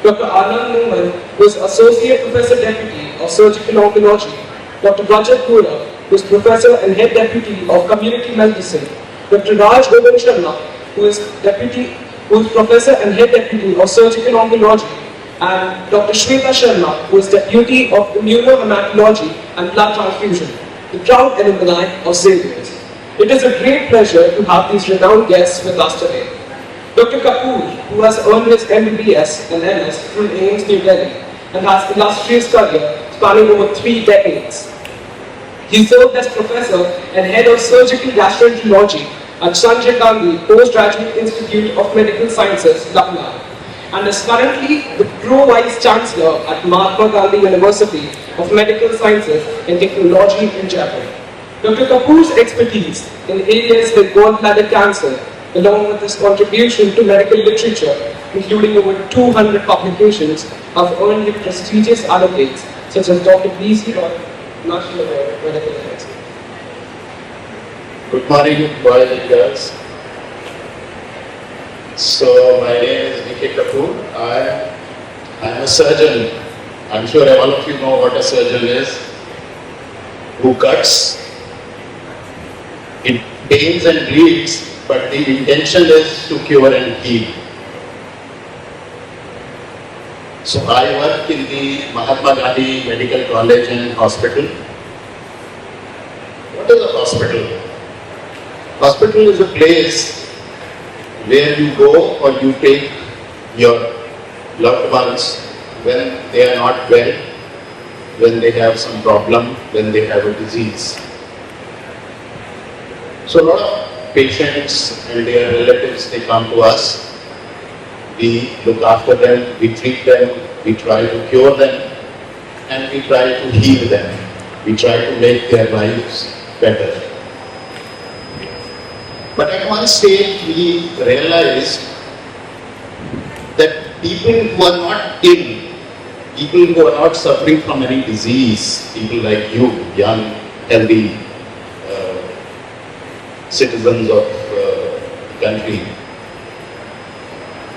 Dr. Anand Mohan, who is Associate Professor Deputy of Surgical Oncology, Dr. Rajat Pura, who is Professor and Head Deputy of Community Medicine, Dr. Raj Govind Sharma, who is Professor and Head Deputy of Surgical Oncology, and Dr. Shweta Sharma, who is Deputy of Immunohematology and Blood Transfusion, the proud alumni of Xavier's. It is a great pleasure to have these renowned guests with us today. Dr. Kapoor, who has earned his MBBS and MS from AIIMS New Delhi and has illustrious career spanning over 3 decades. He served as Professor and Head of Surgical Gastroenterology at St. Gandhi Postgraduate Institute of Medical Sciences, Lucknow, and is currently the Pro-Vice Chancellor at Mahatma Gandhi University of Medical Sciences and Technology in Jaipur. Dr. Kapoor's expertise in areas like gallbladder cancer, along with his contribution to medical literature, including over 200 publications, have earned him prestigious accolades such as Dr. B.C. Roy National Award of Medical Ethics. Good morning, boys and girls. So, my name is V.K. Kapoor. I am a surgeon. I'm sure all of you know what a surgeon is. Who cuts. It pains and bleeds, but the intention is to cure and heal. So, I work in the Mahatma Gandhi Medical College and Hospital. What is a hospital? Hospital is a place where you go or you take your loved ones when they are not well, when they have some problem, when they have a disease. So a lot of patients and their relatives, they come to us. We look after them, we treat them, we try to cure them, and we try to heal them. We try to make their lives better. But at one stage we realized that people who are not ill, people who are not suffering from any disease, people like you, young, healthy citizens of the country,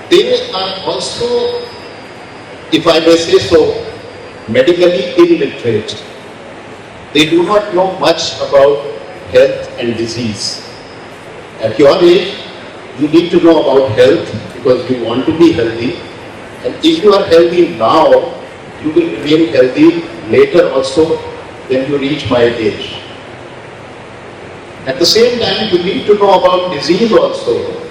they are also, if I may say so, medically illiterate. They do not know much about health and disease. At your age, you need to know about health because you want to be healthy. And if you are healthy now, you will remain healthy later also when you reach my age. At the same time, you need to know about disease also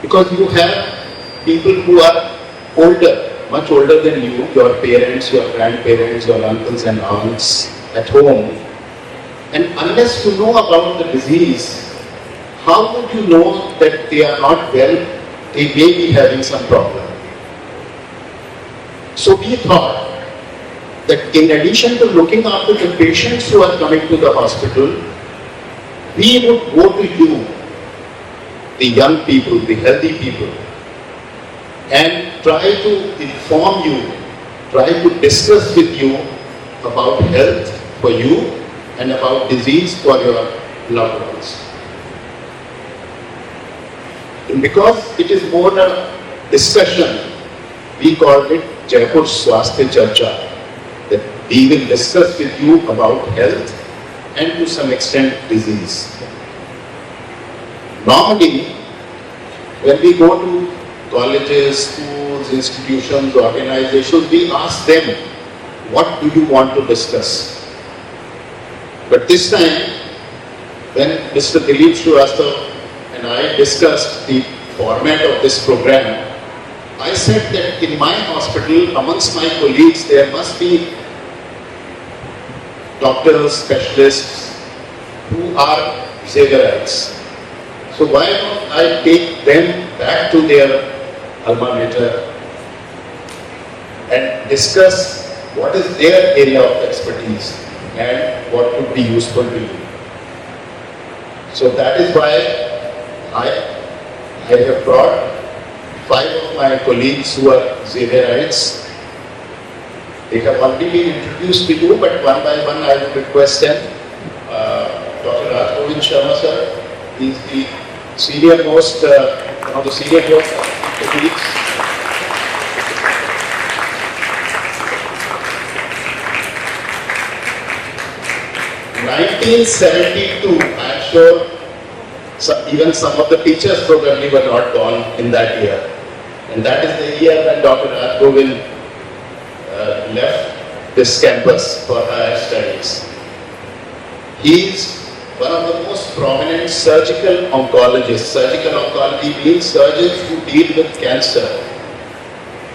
because you have people who are older, much older than you, your parents, your grandparents, your uncles and aunts at home. And unless you know about the disease, how would you know that they are not well? They may be having some problem. So we thought that in addition to looking after the patients who are coming to the hospital, we would go to you, the young people, the healthy people, and try to inform you, try to discuss with you about health for you and about disease for your loved ones. And because it is more a discussion, we call it Jaipur Swasthya Charcha, that we will discuss with you about health and to some extent disease. Normally, when we go to colleges, schools, institutions, organizations, we ask them, what do you want to discuss? But this time, when Mr. Dilip Srivastava and I discussed the format of this program, I said that in my hospital, amongst my colleagues, there must be doctors, specialists who are Xavierites. So why don't I take them back to their alma mater and discuss what is their area of expertise and what would be useful to you. So that is why I have brought 5 of my colleagues who are Xavierites. They have already been introduced to you, but one by one I would request them. Dr. Raj Govind Sharma sir, he is the senior most, one of the senior most colleagues. 1972, I'm sure even some of the teachers probably were not born in that year. And that is the year when Dr. Raj Govind left this campus for higher studies. He is one of the most prominent surgical oncologists. Surgical oncology means surgeons who deal with cancer.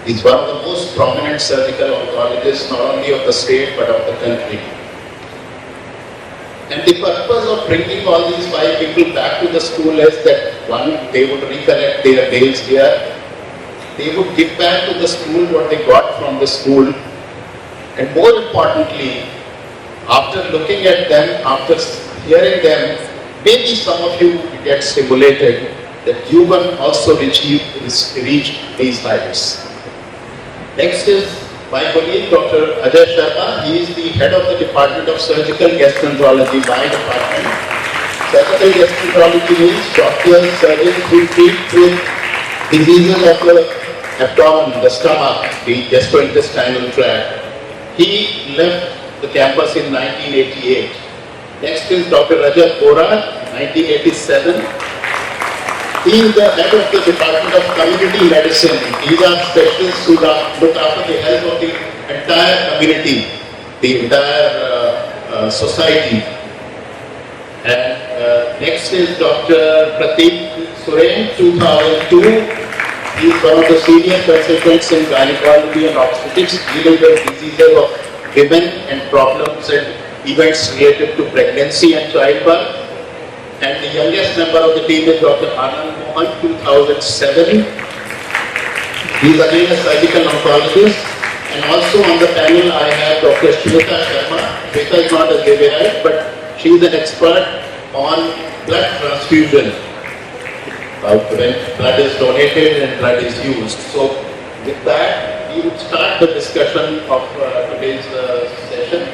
He's one of the most prominent surgical oncologists, not only of the state but of the country. And the purpose of bringing all these 5 people back to the school is that, one, they would recollect their days here. They would give back to the school what they got from the school. And more importantly, after looking at them, after hearing them, maybe some of you get stimulated that you can also reach these heights. Next is my colleague, Dr. Ajay Sharma. He is the head of the Department of Surgical Gastroenterology, my department. Surgical gastroenterology means doctors, surgeons who treat with diseases of the abdomen, the stomach, the gastrointestinal tract. He left the campus in 1988. Next is Dr. Rajat Bora, 1987. He is the head of the Department of Community Medicine. These are specialists who look after the health of the entire community, the entire society. And next is Dr. Prateek Soren, 2002. He is one of the senior consultants in gynecology and obstetrics, dealing with diseases of women and problems and events related to pregnancy and childbirth. And the youngest member of the team is Dr. Anand Mohan, 2007. He is again a surgical oncologist. And also on the panel I have Dr. Shweta Sharma. Shweta is not a Xavierite, but she is an expert on blood transfusion. When blood is donated and blood is used. So with that, we would start the discussion of today's session.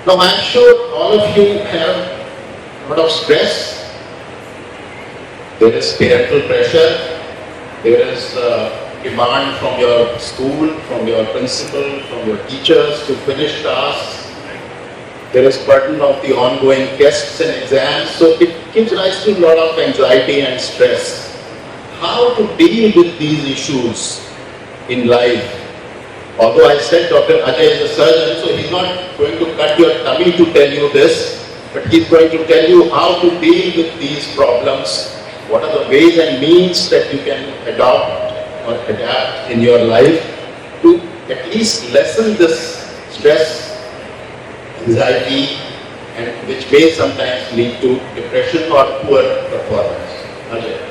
Now I'm sure all of you have a lot of stress. There is parental pressure. There is demand from your school, from your principal, from your teachers to finish tasks. There is burden of the ongoing tests and exams. So it gives rise to a lot of anxiety and stress. How to deal with these issues in life? Although I said Dr. Ajay is a surgeon, so he's not going to cut your tummy to tell you this, but he's going to tell you how to deal with these problems. What are the ways and means that you can adopt or adapt in your life to at least lessen this stress, anxiety, and which may sometimes lead to depression or poor performance. Ajay.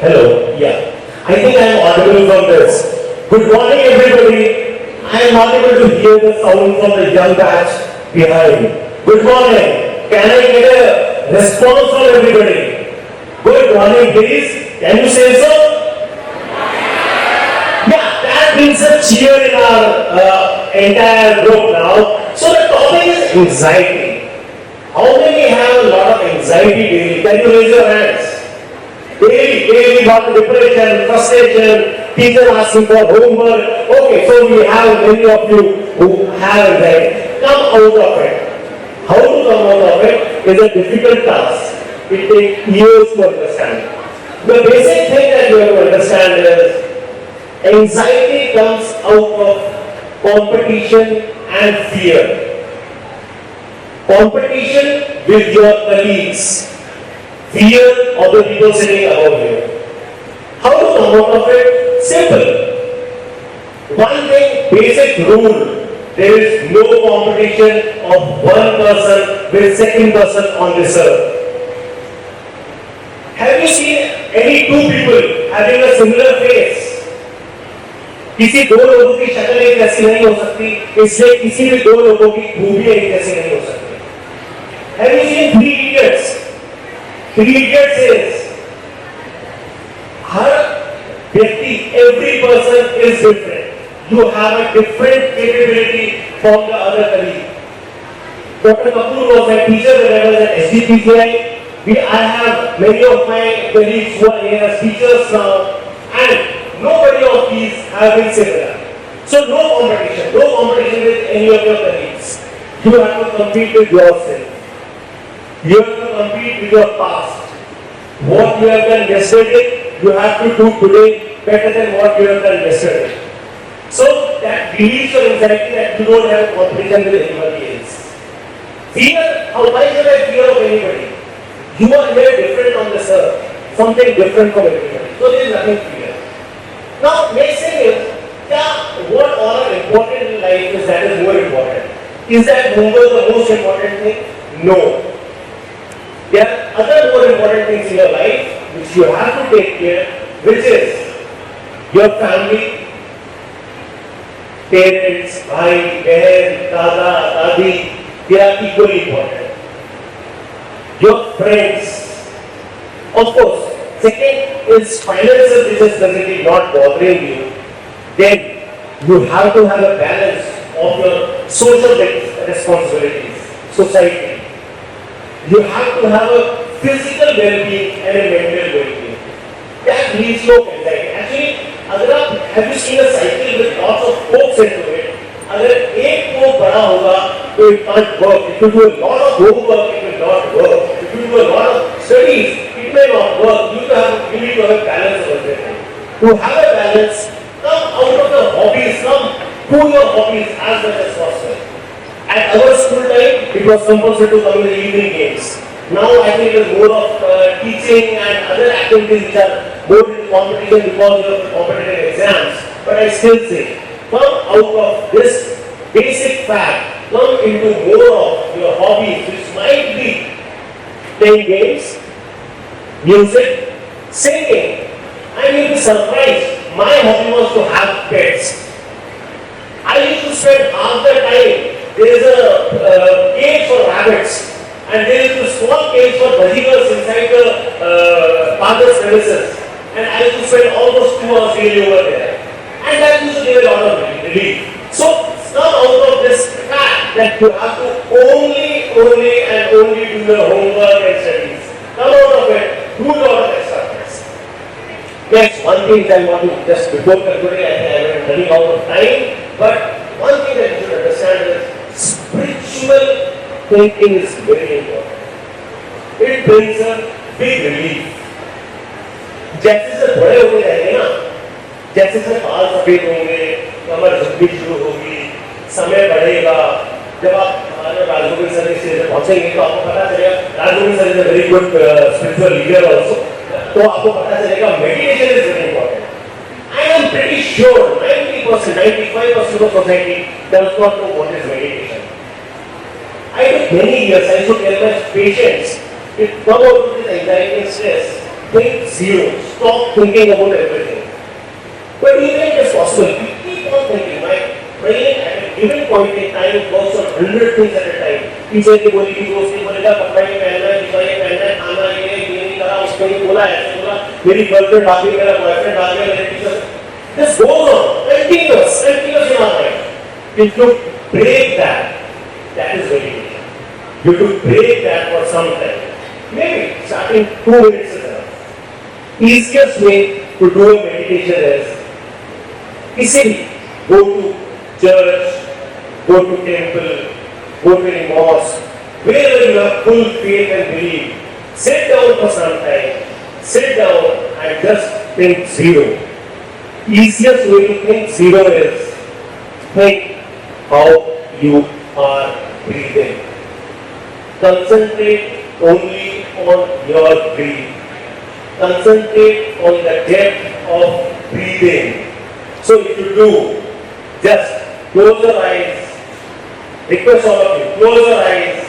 Hello, yeah. I think I am audible from this. Good morning everybody. I am not able to hear the sound from the young batch behind. Good morning. Can I get a response from everybody? Good morning please. Can you say so? Yeah, that brings a cheer in our entire group now. So the topic is anxiety. How many have a lot of anxiety daily? Can you raise your hands? Daily got depression, frustration, teacher asking for homework. Okay, so we have many of you who have anxiety. Come out of it. How to come out of it is a difficult task. It takes years to understand. The basic thing that you have to understand is anxiety comes out of competition and fear. Competition with your colleagues. Fear of the people sitting above you. How to come out of it? Simple. One thing, basic rule. There is no competition of one person with second person on this earth. Have you seen any two people having a similar face? किसी दो लोगों की शक्ल एक जैसी नहीं हो सकती, इसलिए किसी भी दो लोगों की खूबी एक जैसी नहीं हो सकती. Have you seen Three Idiots? Three Idiots is हर व्यक्ति, every person is different. You have a different capability from the other colleague. Dr. Kapoor was a teacher when I was at SDPCI. I have many of my colleagues who are here as teachers now, and nobody of these have been similar. So no competition with any of your colleagues. You have to compete with yourself. You have to compete with your past. What you have done yesterday, you have to do today better than what you have done yesterday. So that relieves your anxiety that you don't have competition with anybody else. Fear, why should I fear of anybody? You are here different on this earth, something different from everybody. So there is nothing to fear. Now, next thing is, what all are important in life is that is more important. Is that homework the most important thing? No. There are other more important things in your life which you have to take care, which is your family, parents, bhai, behan, dada, dadi, they are equally important. Your friends, of course. Second is finances which is basically not bothering you. Then you have to have a balance of your social responsibilities, society. You have to have a physical well-being and a mental well-being. That leads to anxiety. Actually, have you seen a cycle with lots of spokes into it? If one spoke bada hoga, so it can't work. If you do a lot of homework, it will not work. If you do a lot of studies, it may not work. You need to have a balance of everything. To have a balance, come out of the hobbies, come to your hobbies as much as possible. At our school time, it was compulsory to come in the evening games. Now I think it is more of teaching and other activities which are more in competition because of competitive exams. But I still say, come out of this basic fact, come into more of your hobbies which might be playing games, music, singing, and you'll be surprised. My hobby was to have pets. I used to spend half the time. There is a cage for rabbits, and there is a small cage for bajivas inside the father's premises. And I used to spend almost 2 hours daily over there. And that used to give a lot of relief. So come out of this fact that you have to only do the homework and studies. Come out of it, do a lot of extra things. Next, one thing I want to just before concluding, I think I am running out of time, but one thing that you should understand is spiritual thinking is very important. It brings a big relief. जैसे से बड़े होते जाएंगे ना, जैसे से बाल सफेद होंगे, कमर झुकनी शुरू होगी, समय बढ़ेगा, जब आप हमारे राजगोविंद सर से पहुंचेंगे तो आपको पता चलेगा, Rajgovind sir is a very good spiritual leader also, तो आपको पता चलेगा meditation is very important. I am pretty sure 90%, 95% of society does not know what is meditation. I took many years. I used to tell my patients, if come out of this anxiety and stress, think zero. Stop thinking about everything. But even if it's possible, you keep on thinking. My brain at a given point in time works on 100 things at a time. Teacher की बोली की दोस्त ने बोलेगा कपड़ा ये पहनना है, जूता ये पहनना है, खाना ये नहीं करा, उसने ये बोला, ऐसे बोला, मेरी गर्लफ्रेंड आ गई, मेरा बॉयफ्रेंड आ गया, मेरे teacher. This goes on, continuous in our mind. If you break that, that is meditation. You have to break that for some time. Maybe starting 2 minutes is enough. Easiest way to do a meditation is easily go to church, go to temple, go to a mosque, wherever you have full faith and belief. Sit down for some time. Sit down and just think zero. Easiest way to think zero is think how you are breathing. Concentrate only on your breath. Concentrate on the depth of breathing. So if you do, just close your eyes. Request all of you, close your eyes.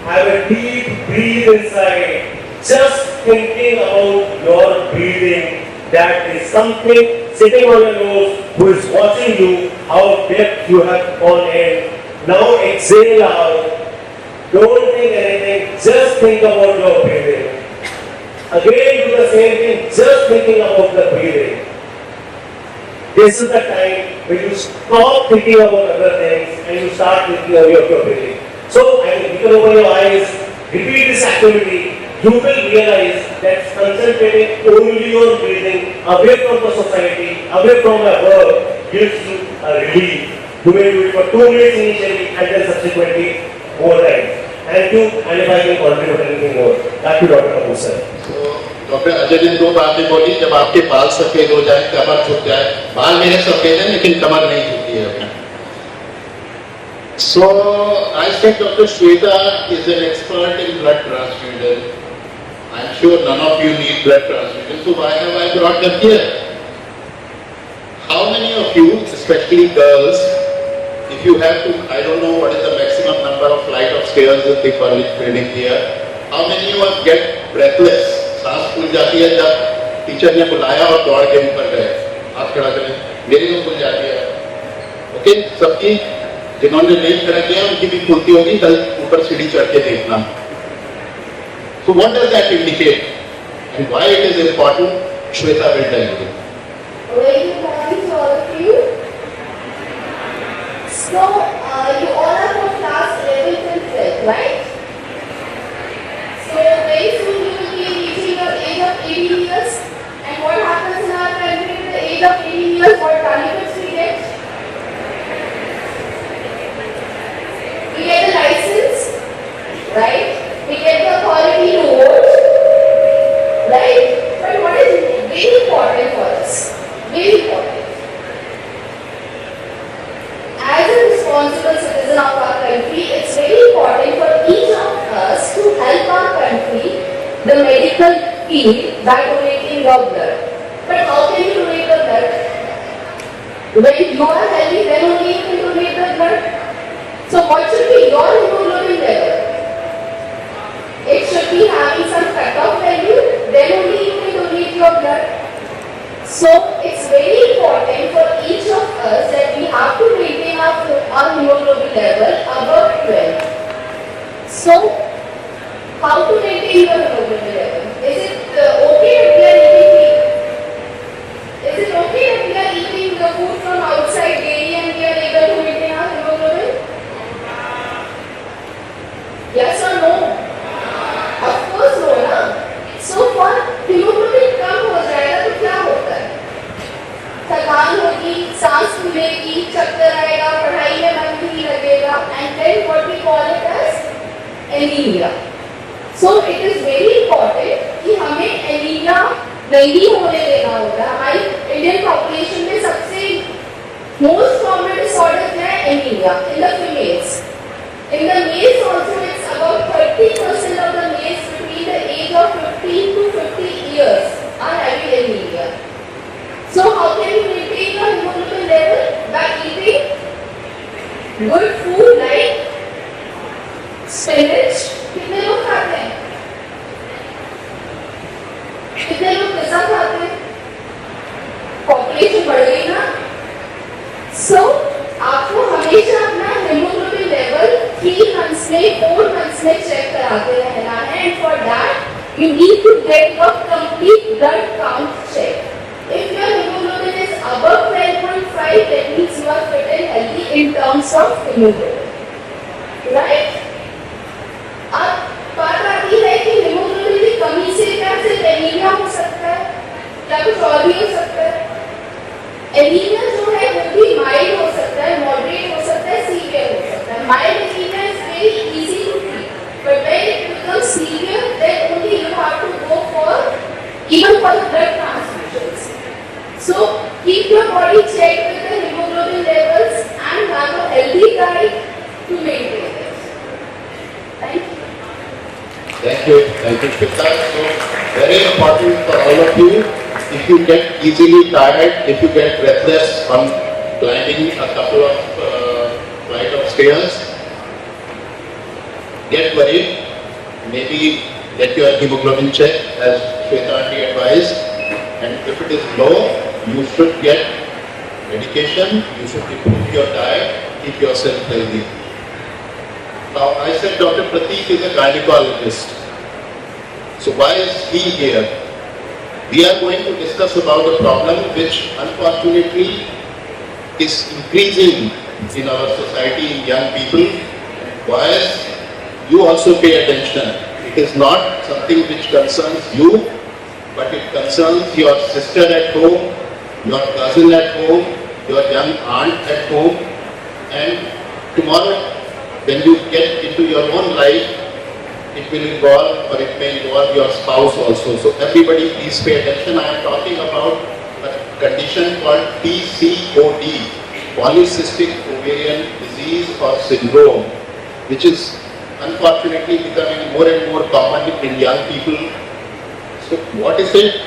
Have a deep breathe inside. Just thinking about your breathing. That is something sitting on your nose who is watching you, how depth you have gone in. Now exhale out. Don't think anything, just think about your breathing. Again do the same thing, just thinking about the breathing. This is the time when you stop thinking about other things and you start thinking of your breathing. So, you can open your eyes, repeat this activity, you will realize that concentrating only on breathing, away from the society, away from my work, gives you a relief. You may do it for 2 minutes initially and then subsequently more time. Thank you, and if I can contribute anything more, back to Dr. Kapoor sir. Doctor Ajay ने 2 बातें बोली, जब आपके बाल सफेद हो जाए, कमर झुक जाए, बाल मेरे सफेद हैं लेकिन कमर नहीं झुकी है अभी. So I said Dr. Shweta is an expert in blood transfusion. I'm sure none of you need blood transfusion, so why have I brought them here? How many of you, especially girls, if you have to, I don't know what is the maximum number of flight of stairs in the college building here, how many of you get breathless? सांस फूल जाती है जब teacher ने बुलाया और दौड़ के ऊपर गए. हाथ खड़ा करें. मेरी तो फूल जाती है. ओके, सबकी जिन्होंने नहीं खड़ा किया उनकी भी फूलती होगी. कल ऊपर सीढ़ी चढ़ के देखना. So what does that indicate and why it is important? Shweta will tell you. Very good morning to all of you. So, you all are from class 11th and 12th, right? So, very soon you will be reaching the age of 18 years. And what happens in our country at the age of 18 years? What benefits we get? We get a license, right? We get the authority to vote, right? But what is very important for us? Very important. As a responsible citizen of our country, it's very important for each of us to help our country, the medical field, by donating your blood. But how can you donate the blood? When you are healthy, then only you can donate the blood. So what should be your hemoglobin level? It should be having some cutoff value, then only you can donate your blood. So it's very important for each of us that we have to maintain our hemoglobin level above 12. So how to maintain your hemoglobin level? Is it okay if we are eating? Is it okay if we are eating the food from outside daily and we are able to maintain our hemoglobin? Yes or no? Of course no, na? So for hemoglobin कम हो जाएगा तो क्या होता है? थकान होगी, सांस फूलेगी, चक्कर आएगा, पढ़ाई में मन नहीं लगेगा, and then what we call it as anemia. So it is very important कि हमें anemia नहीं होने देना होगा. हमारी Indian population में सबसे most common disorder क्या है? Anemia in the females. In the males also it's about 30% of the males between the age of 15 to 50 years are having anemia. So how can you maintain your hemoglobin level? By eating good food like spinach. कितने लोग खाते हैं? कितने लोग pizza खाते हैं? Population बढ़ गई ना? So आपको हमेशा अपना hemoglobin level 3 months में 4 months में चेक कराते रहना है. And for that you need to get your complete blood count check. If your hemoglobin is above 12.5, that means you are fit and healthy in terms of hemoglobin. Right? अब बात आती है कि hemoglobin की कमी से क्या सिर्फ एनीमिया हो सकता है या कुछ और भी हो सकता है? एनीमिया जो है वो भी माइल्ड हो सकता है, मॉडरेट हो सकता है, सीवियर हो सकता है. Mild anaemia is very easy to treat, but when it becomes severe, then only you have to go for even for the blood transfusions. So keep your body checked with the hemoglobin levels and have a healthy diet to maintain it. Thank you. Thank you. Thank you, Shweta. So very important for all of you. If you get easily tired, if you get breathless on climbing a couple of flight of stairs, get worried. Maybe get your hemoglobin checked as Shweta aunty advised. And if it is low, you should get medication. You should improve your diet. Keep yourself healthy. Now, I said Dr. Prateek is a gynecologist. So why is he here? We are going to discuss about a problem which unfortunately is increasing in our society in young people. Why? You also pay attention. is not something which concerns you, but it concerns your sister at home, your cousin at home, your young aunt at home, and tomorrow when you get into your own life, it will involve or it may involve your spouse also. So everybody please pay attention. I am talking about a condition called PCOD, polycystic ovarian disease or syndrome, which is unfortunately becoming more and more common in young people. So what is it?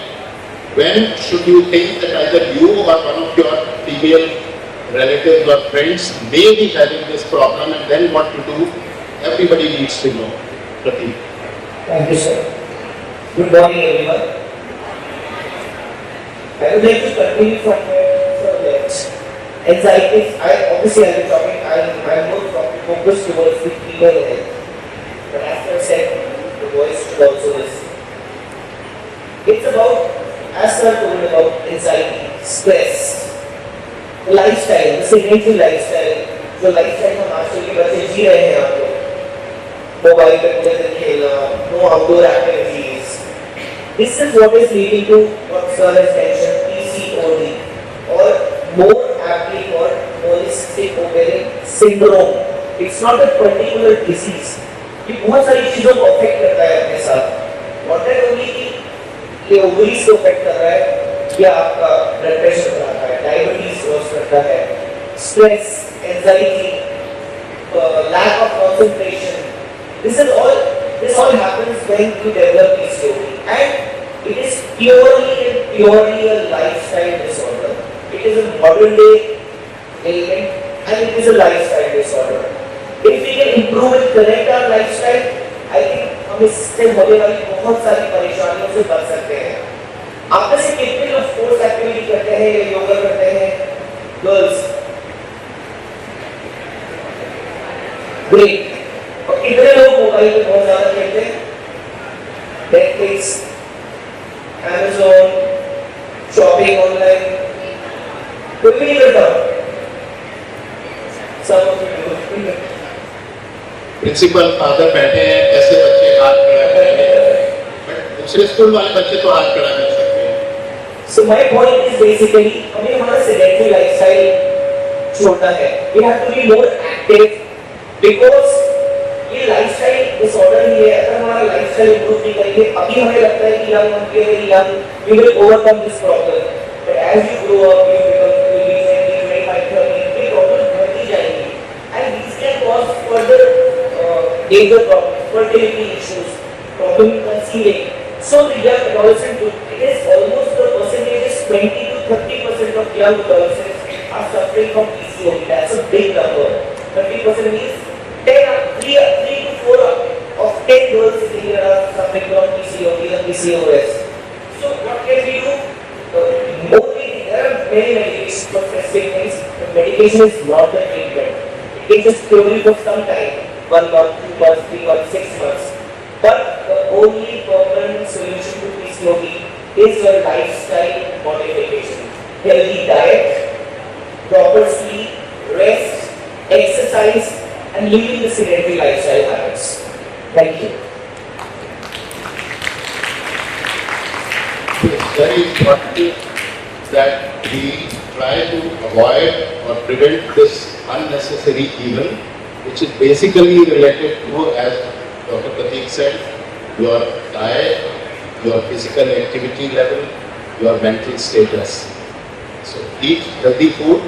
When should you think that either you or one of your female relatives or friends may be having this problem, and then what to do? Everybody needs to know. Pratik. Thank you, sir. Good morning, everyone. I would like to continue from where anxiety. I'll be talking. I'm more focused towards the female health. But after I said, the voice should also listen. It's about, as sir told about anxiety, stress, lifestyle, the sedentary lifestyle. जो lifestyle हम आजकल के बच्चे जी रहे हैं आप लोग, mobile पे पूरे दिन खेलना, no outdoor activities. This is what is leading to what sir has mentioned, PCOD, or more aptly called polycystic ovarian syndrome. It's not a particular disease. ये बहुत सारी चीजों को अफेक्ट करता है अपने साथ. Not only कि ये ओवरीज को अफेक्ट कर रहा है, या आपका ब्लड प्रेशर बढ़ाता है, डायबिटीज वर्स करता है, stress, anxiety, lack of concentration. This all happens when you develop PCOD, and it is purely a lifestyle disorder. It is a modern day ailment, and it is a lifestyle disorder. If we can improve and correct our lifestyle, I think हम इससे होने वाली बहुत सारी परेशानियों से बच सकते हैं. आप में से कितने लोग स्पोर्ट्स एक्टिविटी करते हैं या योगा करते हैं? Girls, great. और कितने लोग मोबाइल पे बहुत ज्यादा खेलते हैं? Netflix, Amazon, shopping online. कोई भी नहीं करता. सब प्रिंसिपल फादर बैठे हैं, ऐसे बच्चे हाथ खड़ा करेंगे, बट दूसरे स्कूल वाले बच्चे तो हाथ खड़ा कर सकते हैं. So my point is basically हमें हमारा sedentary lifestyle छोड़ना है. We have to be more active because ये lifestyle disorder ही है. अगर हमारा lifestyle improve नहीं करेंगे, अभी हमें लगता है कि young, we will overcome this problem. But as you grow up, you become 20, 25, 30, ये problems बढ़ती जाएंगी, and these can cause further danger problems, fertility issues, problem in conceiving. So the young adolescent group, it is almost the percentage is 20 to 30% of young adolescents are suffering from PCOD. That's a big number. 30% means 3 to 4 of 10 girls in India are suffering from PCOD and PCOS. So what can we do? There are many medications for specific things. The medication is not the treatment. It takes purely for some time, 1 month, 2 months, 3 months, 6 months. But the only permanent solution to PCOD is your lifestyle modification. Healthy diet, proper sleep, rest, exercise, and living the sedentary lifestyle habits. Thank you. It's very important that we try to avoid or prevent this unnecessary evil, which is basically related to, as Dr. Pratik said, your diet, your physical activity level, your mental status. So eat healthy food.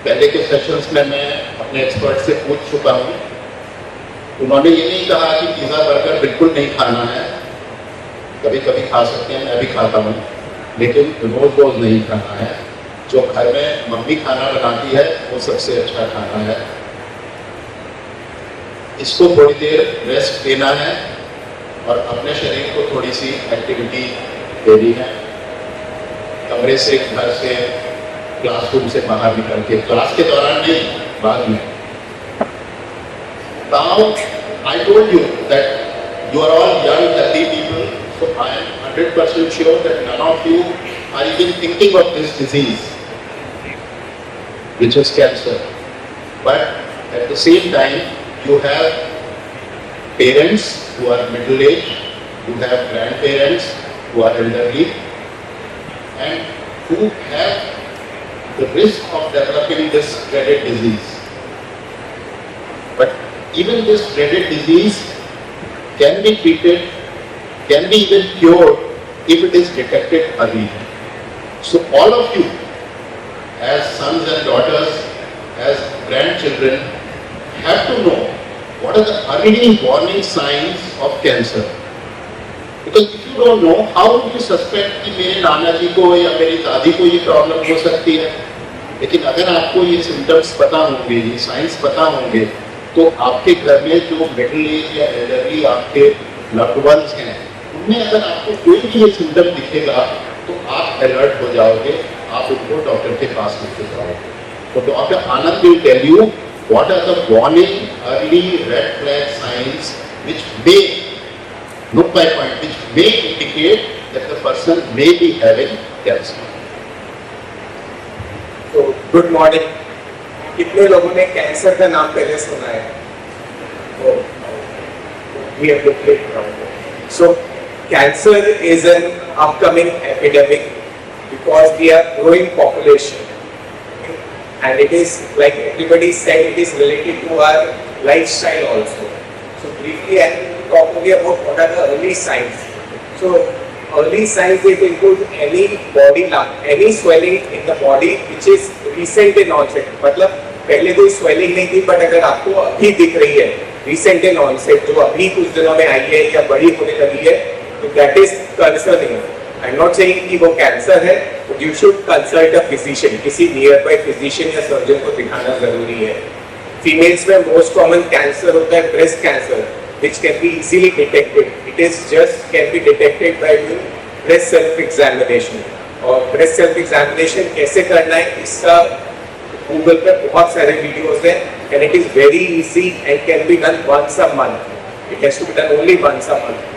पहले के sessions में मैं अपने expert से पूछ चुका हूँ. उन्होंने ये नहीं कहा कि पिज़्ज़ा बर्गर बिल्कुल नहीं खाना है. कभी कभी खा सकते हैं, मैं भी खाता हूँ, लेकिन रोज नहीं खाना है. जो घर में मम्मी खाना बनाती है वो सबसे अच्छा खाना है. इसको थोड़ी देर रेस्ट देना है और अपने शरीर को थोड़ी सी एक्टिविटी देनी है. कमरे से, घर से, क्लासरूम से बाहर निकल के, क्लास के दौरान नहीं, बाद में. Now I told you that you are all young, healthy people, so I am 100% sure that none of you are even thinking of this disease, which is cancer. But at the same time, you have parents who are middle aged, who have grandparents who are elderly, and who have the risk of developing this dreaded disease. But even this dreaded disease can be treated, can be even cured if it is detected early. So all of you, as sons and daughters, as grandchildren, have to know what are the early warning signs of cancer. Because if you don't know, how would you suspect कि मेरे नाना जी को या मेरी दादी को ये problem हो सकती है? लेकिन अगर आपको ये सिम्टम्स पता होंगे, ये साइंस पता होंगे, तो आपके घर में जो मिडिल एज या एल्डरली आपके लव्ड वंस हैं, उनमें अगर आपको कोई भी ये सिम्टम दिखेगा, तो आप अलर्ट हो जाओगे, आप उनको डॉक्टर के पास लेके जाओगे. तो doctor Anand will tell you what are the warning early red flag signs which may, look by point, which may indicate that the person may be having cancer. तो गुड मॉर्निंग. कितने लोगों ने cancer का नाम पहले सुना है? तो we have to play around. So cancer is an upcoming epidemic because we are growing population, and it is, like everybody said, it is related to our lifestyle also. So briefly I will talk only about what are the early signs. So early signs, it include any body lump, any swelling in the body which is recent in onset. मतलब पहले कोई swelling नहीं थी, but अगर आपको अभी दिख रही है recent in onset, जो अभी कुछ दिनों में आई है या बड़ी होने लगी है, तो that is concerning. I'm not saying कि वो कैंसर है, but you should consult a physician. किसी nearby physician या surgeon को दिखाना जरूरी है. Females में most common cancer होता है breast cancer, which can be easily detected. It is just can be detected by doing breast self-examination. और breast self-examination कैसे करना है, इसका Google पे बहुत सारे videos हैं, and it is very easy and can be done once a month. It has to be done only once a month.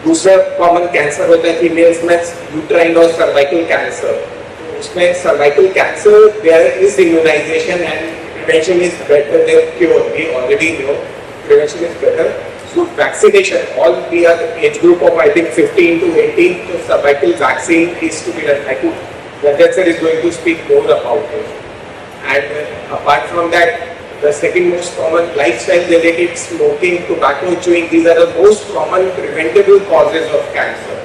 दूसरा कॉमन कैंसर होता है फीमेल्स में यूट्राइन और सर्वाइकल कैंसर. उसमें cervical cancer there is immunisation and prevention is better than cure. We already know prevention is better. So vaccination, all we are age group of I think 15 to 18, so cervical vaccine is to be done. I think Rajat sir is going to speak more about it. And apart from that, the second most common lifestyle related smoking, tobacco, chewing, these are the most common preventable causes of cancer.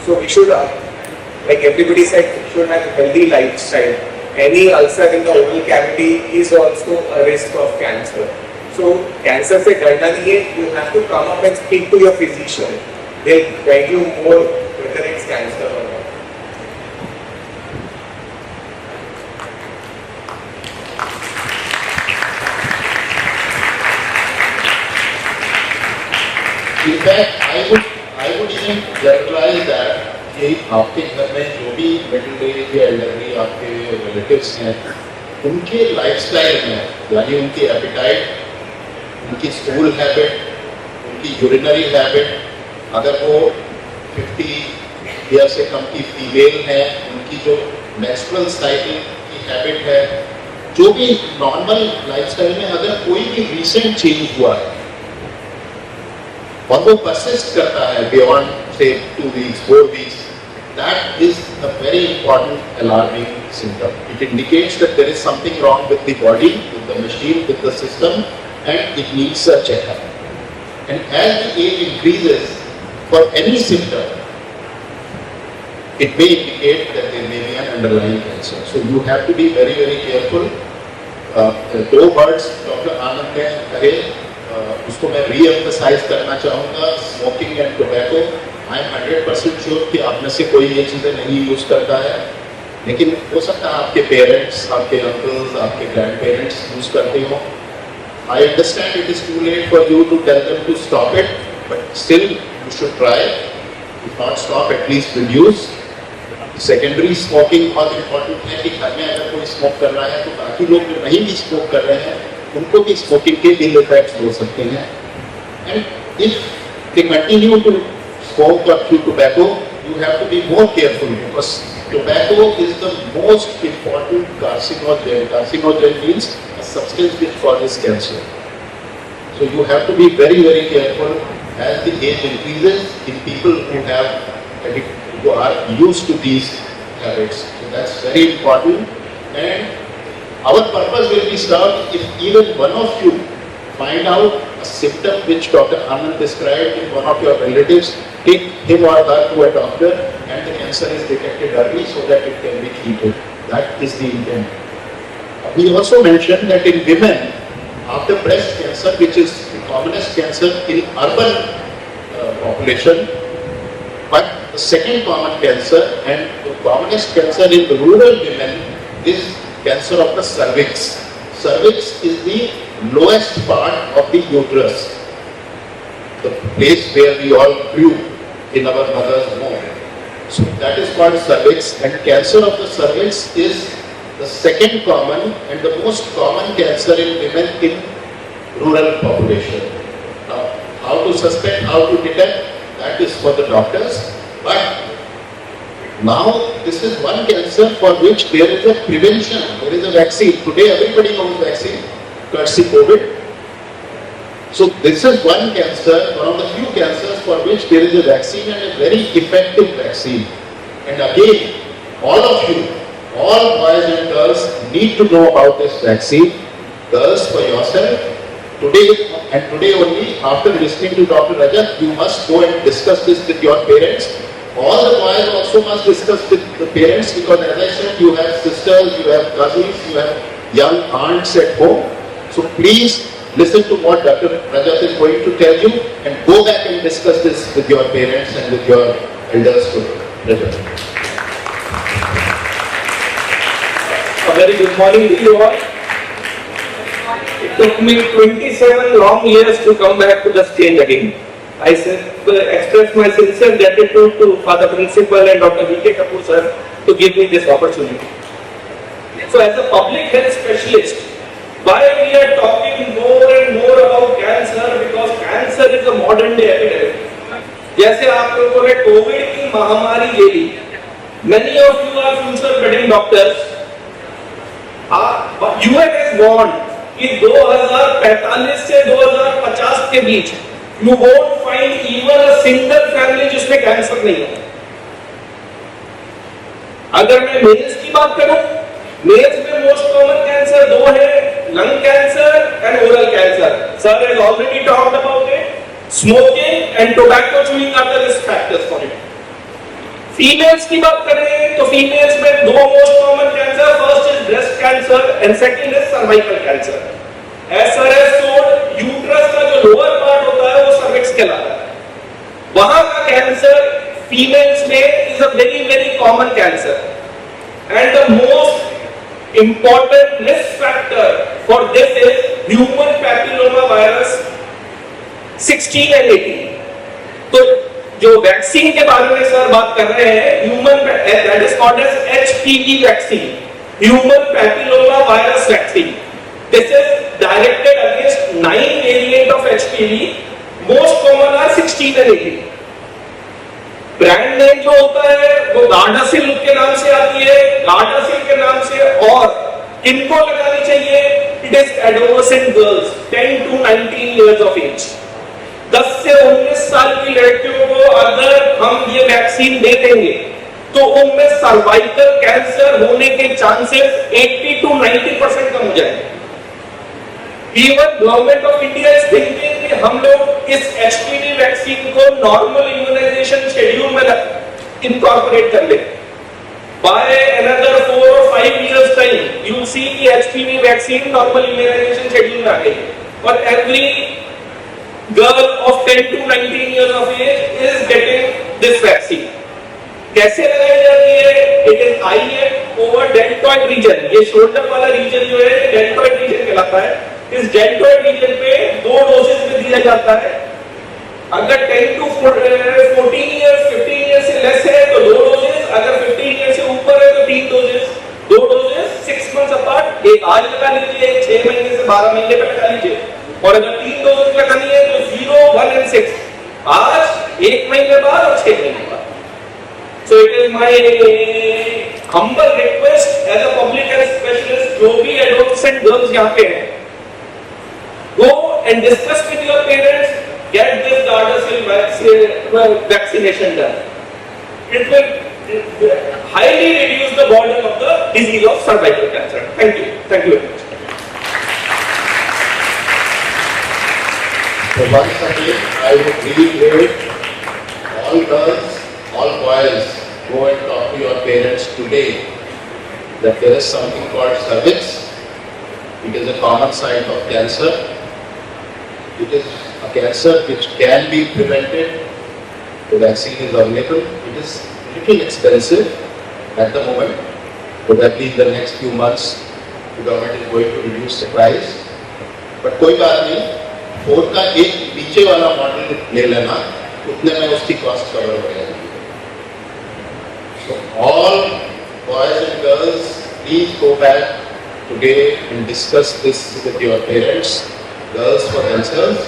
So we should, like everybody said, we should have a healthy lifestyle. Any ulcer in the oral cavity is also a risk of cancer. So cancer से डरना नहीं है. You have to come up and speak to your physician. They'll guide you more whether it's cancer or not. In fact, I would even generalize that कि आपके घर में जो भी मिडिल एज या एल्डरली आपके रिलेटिव्स हैं, उनके लाइफस्टाइल में, यानी उनकी एपिटाइट, उनकी स्टूल हैबिट, उनकी यूरिनरी हैबिट, अगर वो 50 ईयर से कम की फीमेल है, उनकी जो मेंस्ट्रुअल साइकिल की हैबिट है, जो भी नॉर्मल लाइफस्टाइल में अगर कोई भी रिसेंट चेंज हुआ है और वो परसिस्ट करता है बियॉन्ड से 2 weeks 4 weeks, that is a very important alarming symptom. It indicates that there is something wrong with the body, with the machine, with the system, and it needs a checkup. And as the age increases, for any symptom, it may indicate that there may be an underlying cancer. So you have to be very, very careful. दो words doctor आनंद ने कहे, उसको मैं री-एम्फसाइज करना चाहूँगा, smoking and tobacco. I am 100% sure कि आप में से कोई ये चीज़ें नहीं यूज़ करता है, लेकिन हो सकता है आपके पेरेंट्स, आपके अंकल्स, आपके ग्रैंड पेरेंट्स यूज़ करते हो. I understand it is too late for you to tell them to stop it, but still you should try. If not stop, at least reduce. Secondary smoking बहुत important है कि घर में अगर कोई smoke कर रहा है तो बाकी लोग जो नहीं भी स्मोक कर रहे हैं उनको भी स्मोकिंग के इल इफेक्ट्स हो सकते हैं. And if they continue to smoke or chew tobacco, you have to be more careful because tobacco is the most important carcinogen. Carcinogen means a substance which causes cancer. So you have to be very, very careful as the age increases in people who are used to these habits. So that's very important. And our purpose will be served if even one of you find out a symptom which Dr. Anand described in one of your relatives, take him or her to a doctor and the cancer is detected early so that it can be treated. That is the intent. We also mentioned that in women, after breast cancer, which is the commonest cancer in urban population, but the second common cancer and the commonest cancer in the rural women is cancer of the cervix. Cervix is the lowest part of the uterus, the place where we all grew in our mother's womb. So that is called cervix, and cancer of the cervix is the second common and the most common cancer in women in rural population. Now, how to suspect, how to detect, that is for the doctors. But now this is one cancer for which there is a prevention, there is a vaccine. Today everybody knows vaccine, courtesy COVID. So this is one cancer, one of the few cancers for which there is a vaccine and a very effective vaccine. And again, all of you, all boys and girls need to know about this vaccine. Girls, for yourself, today and today only, after listening to Dr. Rajat, you must go and discuss this with your parents. All the boys also must discuss with the parents, because as I said, you have sisters, you have cousins, you have young aunts at home. So please listen to what Dr. Rajat is going to tell you and go back and discuss this with your parents and with your elders. Rajat. A very good morning to you all. It took me 27 long years to come back to the stage again. I express my sincere gratitude to Father Principal and Dr. V.K. Kapoor sir to give me this opportunity. So as a public health specialist, why we are talking more and more about cancer? Because cancer is a modern day epidemic. जैसे आप लोगों ने Covid की महामारी ले ली, many of you are future budding doctors. UN has warned कि 2045 से 2050 के बीच you won't find even a single family जिसमें कैंसर नहीं है. अगर मैं मेल्स की बात करूं, मेल्स में मोस्ट कॉमन कैंसर दो है, lung cancer and oral cancer. Sir has already talked about it. Smoking and tobacco chewing are the risk factors for it. Females की बात करें तो फीमेल्स में दो most common cancer, first is breast cancer and second is cervical cancer. As sir has told, uterus का जो lower part होता है वो सर्विक्स कहलाता है. वहां का कैंसर फीमेल्स में is a very very common cancer. And the most important risk factor for this is human papilloma virus 16 and 18. तो जो वैक्सीन के बारे में सर बात कर रहे हैं, human that is called as HPV vaccine, human papilloma virus vaccine. This is directed against 9 variant of HPV. Most common are 16 and 18. Brand name जो होता है वो गार्डासिल के नाम से आती है, गार्डासिल के नाम से. और किनको लगानी चाहिए? It is adolescent girls 10 to 19 years of age. 10 से 19 साल की लड़कियों को अगर हम ये वैक्सीन दे देंगे तो उनमें सर्वाइकल कैंसर होने के चांसेस 80 to 90% कम हो जाएंगे. Even government of India is thinking कि हम लोग इस HPV वैक्सीन को नॉर्मल इम्यूनाइजेशन शेड्यूल में इनकॉर्पोरेट कर ले. By another 4 or 5 years time you will see कि HPV vaccine normal immunisation schedule में आ गई. और every girl of 10 to 19 years of age is getting this vaccine. कैसे लगाई जाती है? It is IM over deltoid region. ये शोल्डर वाला रीजन जो है deltoid region कहलाता है. इस deltoid region पे 2 डोजेस में दिया जाता है. अगर 10 to 14 years, 15 years से लेस है तो 2 डोजेस. अगर 15 years से ऊपर है तो 3 डोजेस. 2 doses 6 months apart. एक आज लगा लीजिए, 6 महीने से 12 महीने पे लगा लीजिए. और अगर 3 डोजेस लगानी है तो 0, 1 and 6 आज, 1 महीने बाद और 6 महीने बाद. So it is my humble request as a public health specialist, जो भी adolescent girls यहाँ पे हैं, go and discuss with your parents, get this larger scale vaccination done. It will highly reduce the burden of the disease of cervical cancer. Thank you. Thank you very much. So once again, I would reiterate, all girls, all boys, go and talk to your parents today that there is something called cervix. It is a common sign of cancer. It is a cancer which can be prevented. The vaccine is available. It is little expensive at the moment. Probably in the next few months, the government is going to reduce the price. But कोई बात नहीं, 4 का एक पीछे वाला model ले लेना, उतने में उसकी कॉस्ट कवर हो जाएगी. So all boys and girls, please go back today and discuss this with your parents. Girls for themselves,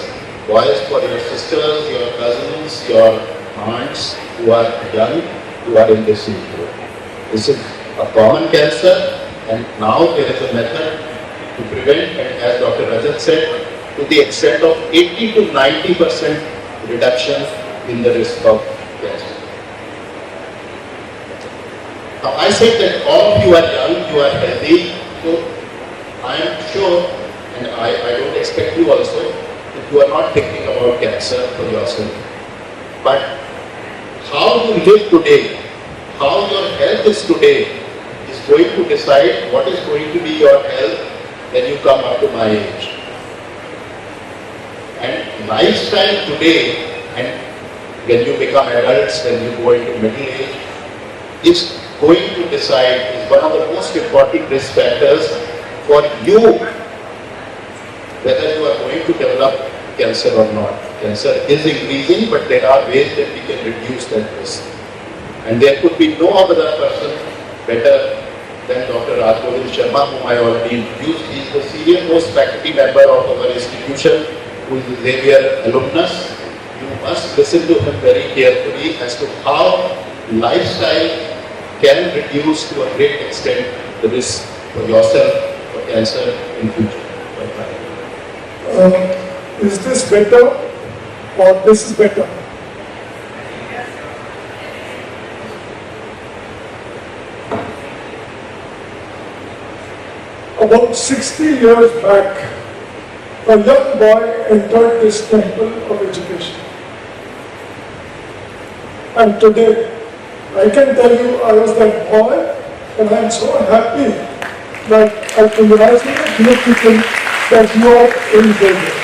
boys for your sisters, your cousins, your aunts who are young, who are in this age. This is a common cancer, and now there is a method to prevent, and as Dr. Rajat said, to the extent of 80 to 90% reduction in the risk of cancer. Now I said that all of you are young, you are healthy, so I am sure, and I don't expect you also, that you are not thinking about cancer for yourself. But how you live today, how your health is today, is going to decide what is going to be your health when you come up to my age. And lifestyle today, and when you become adults, when you go into middle age, is going to decide, is one of the most important risk factors for you, whether you are going to develop cancer or not. Cancer is increasing, but there are ways that we can reduce that risk. And there could be no other person better than Dr. Rajgovind Sharma, whom I already introduced. He is the senior most faculty member of our institution, who is a Xavier alumnus. You must listen to him very carefully as to how lifestyle can reduce to a great extent the risk for yourself for cancer in future. Is this better or this is better? About 60 years back, a young boy entered this temple of education. And today, I can tell you I was that boy, and I am so happy that I congratulate you people that you are in Jaipur.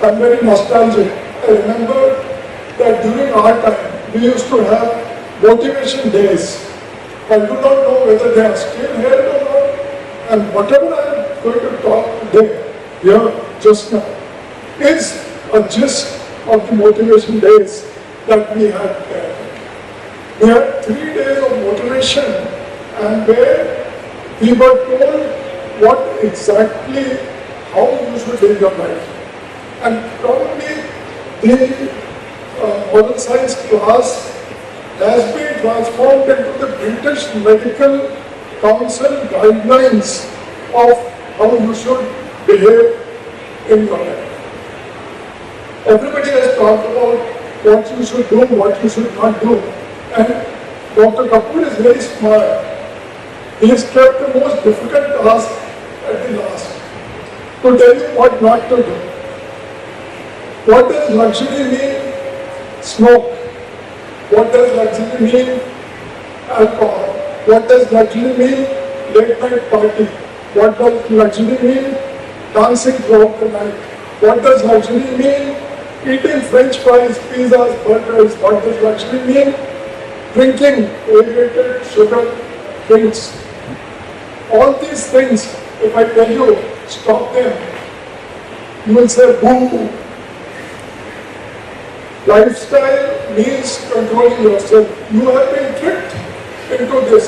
I'm very nostalgic. I remember that during our time, we used to have motivation days. I do not know whether they are still here or not, and whatever I am going to talk today, here just now, is a gist of the motivation days that we had there. We had 3 days of motivation, and where we were told what exactly, how you should live your life. And probably the moral science class has been transformed into the British Medical Council guidelines of how you should behave in your life. Everybody has talked about what you should do, what you should not do. And Dr. Kapoor is very smart. He has kept the most difficult task at the last, to tell you what not to do. What does luxury mean? Smoke. What does luxury mean? Alcohol. What does luxury mean? Late night party. What does luxury mean? Dancing throughout the night. What does luxury mean? Eating French fries, pizzas, burgers. What does luxury mean? Drinking aerated sugar drinks. All these things, if I tell you, stop them, you will say, boo. Lifestyle means controlling yourself. You have been tricked into this.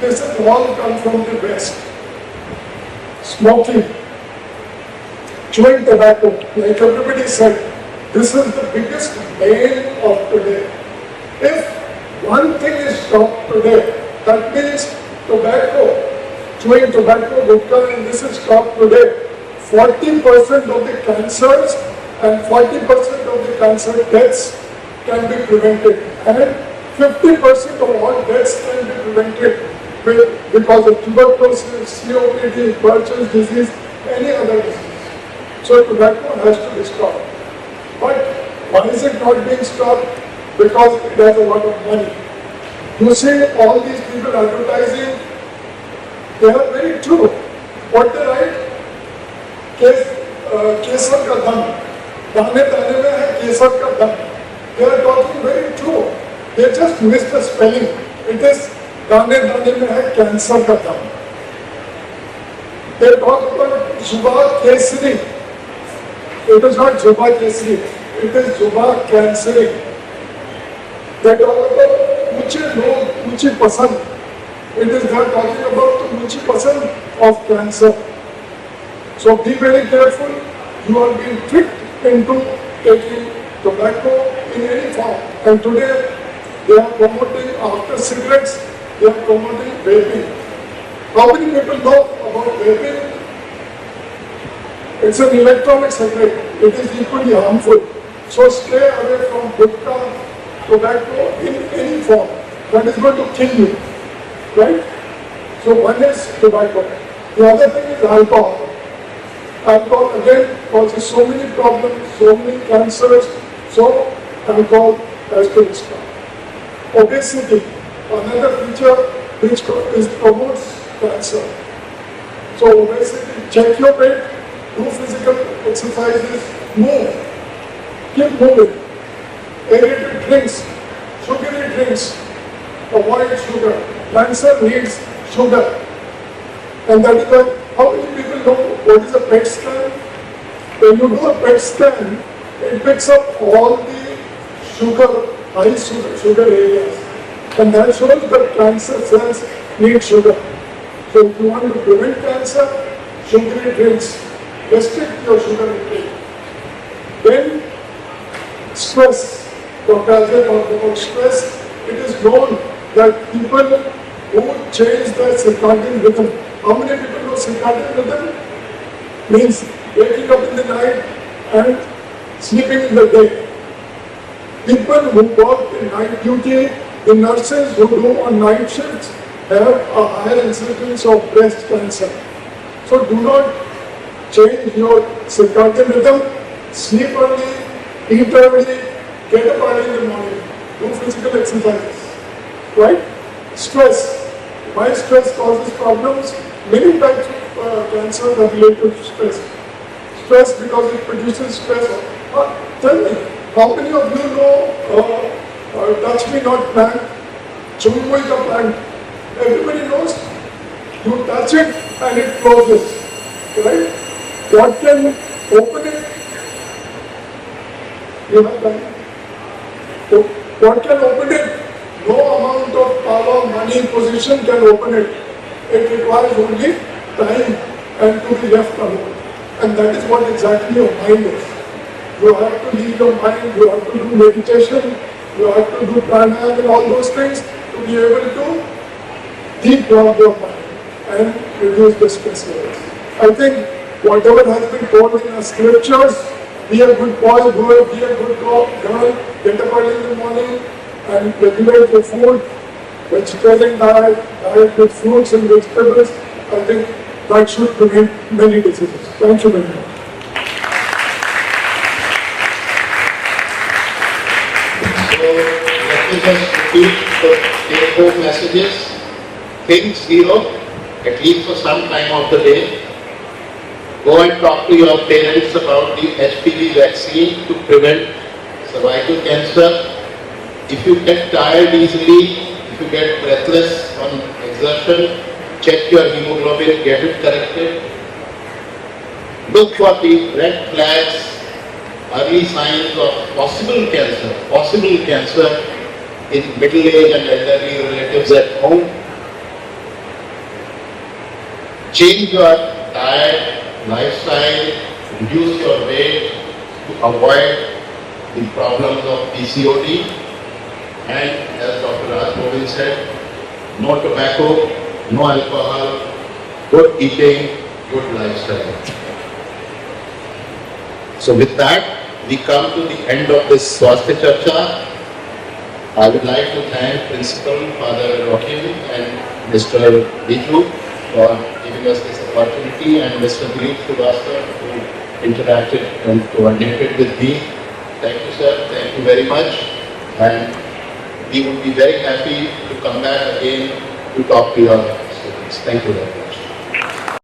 This has all come from the West. Smoking, chewing tobacco, like everybody said, this is the biggest bane of today. If one thing is stopped today, that means tobacco, chewing tobacco, hookah, and this is stopped today, 40% of the cancers and 40% of the cancer deaths can be prevented, and 50% of all deaths can be prevented because of tuberculosis, COPD, Burchell's disease, any other disease. So tobacco has to be stopped. But why is it not being stopped? Because it has a lot of money. You see all these people advertising, they are very true. What they write? केसर का धन, दाने दाने में है केसर का धन. They are talking very true. They just missed the spelling. It is दाने दाने में है कैंसर का धन. They talk about Zuba Kesari. It is not Zuba Kesari. It is Zuba Canceri. They talk about Muche Log, Muche Pasand. It is they are talking about the Muche Pasand of cancer. So be very careful. You are being tricked into taking tobacco in any form. And today they are promoting, after cigarettes, they are promoting vaping. How many people know about vaping? It's an electronic cigarette. It is equally harmful. So stay away from hookah, tobacco in any form. That is going to kill you. Right? So one is tobacco. The other thing is alcohol. Alcohol again causes so many problems, so many cancers. So alcohol has to be stopped. Obesity, another feature which promotes cancer. So obesity, check your weight, do physical exercises, move, keep moving. Aerated drinks, sugary drinks, avoid sugar. Cancer needs sugar. And that is why, how many people know what is a PET scan? When you do a PET scan, it picks up all the sugar, high sugar areas. And that shows that cancer cells need sugar. So if you want to prevent cancer, sugary drinks, restrict your sugar intake. Then stress. Dr. Ajay talked about stress. It is known that people who change their circadian rhythm. How many people know circadian rhythm? Means waking up in the night and sleeping in the day. People who work in night duty, the nurses who do on night shifts have a higher incidence of breast cancer. So do not change your circadian rhythm, sleep early, eat early, get up early in the morning, do physical exercises. Right? Stress. Why stress causes problems? Many types of cancer are related to stress. Stress because it produces stress. Tell me, how many of you know touch me not plant, chumui ka plant? Everybody knows. You touch it and it closes. Right? What can open it? You have done. So what can open it? No amount of power, money, position can open it. It requires only time and to be left alone. And that is what exactly your mind is. You have to leave your mind, you have to do meditation, you have to do pranayama and all those things to be able to de-clog your mind and reduce the stress levels. I think whatever has been told in the scriptures, be a good boy, be a good girl, get up early in the morning and regulate your food, vegetarian diet with fruits and vegetables. I think that should prevent many diseases. Thank you very much. So let me just repeat the take-home messages. Think zero, at least for some time of the day. Go and talk to your parents about the HPV vaccine to prevent cervical cancer. If you get tired easily, if you get breathless on exertion, check your hemoglobin, get it corrected. Look for the red flags, early signs of possible cancer in middle-aged and elderly relatives at home. Change your diet, lifestyle, reduce your weight to avoid the problems of PCOD. And as Dr. Raj Govind said, no tobacco, no alcohol, good eating, good lifestyle. So with that, we come to the end of this Swasthya Charcha. I would like to thank Principal Father Rocky and Mr. Biju for giving us this opportunity, and Mr. Swasthya who interacted and coordinated with me. Thank you, sir. Thank you very much. And we would be very happy to come back again to talk to your students. Thank you very much.